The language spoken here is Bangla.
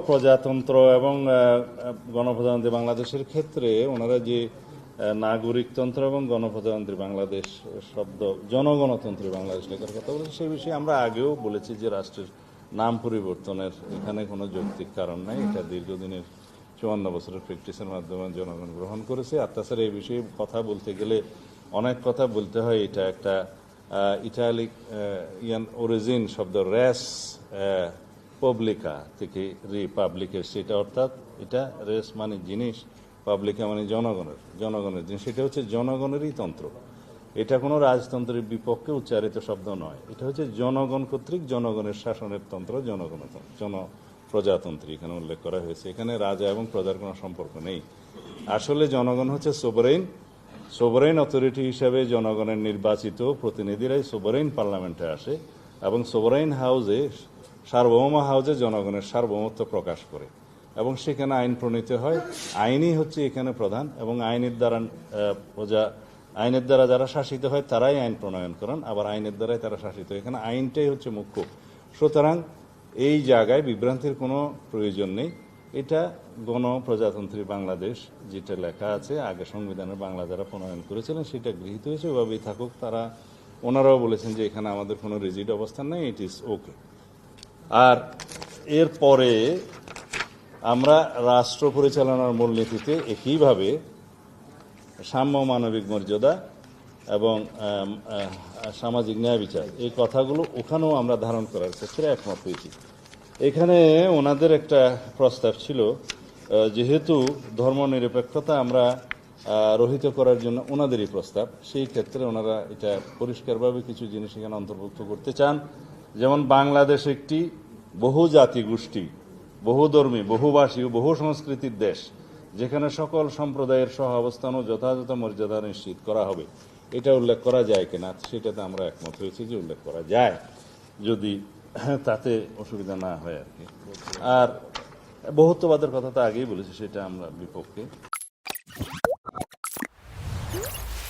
প্রজাতন্ত্র এবং গণপ্রজাতন্ত্রী বাংলাদেশের ক্ষেত্রে ওনারা যে নাগরিকতন্ত্র এবং গণপ্রজাতন্ত্রী বাংলাদেশ শব্দ জনগণতন্ত্রী বাংলাদেশ লেখার কথা বলেছে, সেই বিষয়ে আমরা আগেও বলেছি যে রাষ্ট্রের নাম পরিবর্তনের এখানে কোনো যৌক্তিক কারণ নাই। এটা দীর্ঘদিনের 54 বছরের প্র্যাকটিসের মাধ্যমে জনগণ গ্রহণ করেছে। আর তাছাড়া এই বিষয়ে কথা বলতে গেলে অনেক কথা বলতে হয়। এটা একটা ইটালিক অরিজিন শব্দ রেস পাবলিকা থেকে রিপাবলিকের, সেটা অর্থাৎ এটা রেস মানে জিনিস, পাবলিকা মানে জনগণের জিনিস। সেটা হচ্ছে জনগণেরই তন্ত্র। এটা কোনো রাজতন্ত্রের বিপক্ষে উচ্চারিত শব্দ নয়। এটা হচ্ছে জনগণ কর্তৃক জনগণের শাসনের তন্ত্র, জনপ্রজাতন্ত্রী এখানে উল্লেখ করা হয়েছে। এখানে রাজা এবং প্রজার কোনো সম্পর্ক নেই। আসলে জনগণ হচ্ছে সোভারেইন অথরিটি হিসাবে জনগণের নির্বাচিত প্রতিনিধিরাই সোভারেইন পার্লামেন্টে আসে এবং সোভারেইন হাউসে সার্বভৌম হাউসে জনগণের সার্বভৌমত্ব প্রকাশ করে এবং সেখানে আইন প্রণীত হয়। আইনই হচ্ছে এখানে প্রধান এবং আইনের দ্বারা যারা শাসিত হয় তারাই আইন প্রণয়ন করেন, আবার আইনের দ্বারাই তারা শাসিত হয়। এখানে আইনটাই হচ্ছে মুখ্য। সুতরাং এই জায়গায় বিভ্রান্তির কোনো প্রয়োজন নেই। এটা গণপ্রজাতন্ত্রী বাংলাদেশ যেটা লেখা আছে, আগে সংবিধানের বাংলা যারা প্রণয়ন করেছিলেন সেটা গৃহীত হয়েছে, ওভাবেই থাকুক। ওনারাও বলেছেন যে এখানে আমাদের কোনো রিজিড অবস্থান নেই, ইট ইজ ওকে। আর এরপরে আমরা রাষ্ট্র পরিচালনার মূলনীতিতে একইভাবে সাম্য, মানবিক মর্যাদা এবং সামাজিক ন্যায় বিচার, এই কথাগুলো ওখানেও আমরা ধারণ করার ক্ষেত্রে একমত হয়েছি। এখানে ওনাদের একটা প্রস্তাব ছিল, যেহেতু ধর্মনিরপেক্ষতা আমরা রহিত করার জন্য ওনাদেরই প্রস্তাব, সেই ক্ষেত্রে ওনারা এটা পরিষ্কারভাবে কিছু জিনিস এখানে অন্তর্ভুক্ত করতে চান। যেমন বাংলাদেশ একটি বহু জাতি গোষ্ঠী, বহুধর্মী, বহুভাষী ও বহু সংস্কৃতির দেশ, যেখানে সকল সম্প্রদায়ের সহ অবস্থান ও যথাযথ মর্যাদা নিশ্চিত করা হবে। এটা উল্লেখ করা যায় কিনা সেটাতে আমরা একমত হয়েছি যে উল্লেখ করা যায়, যদি তাতে অসুবিধা না হয় আর কি। আর বহুত্ববাদের কথা তো আগেই বলেছি, সেটা আমরা বিপক্ষে।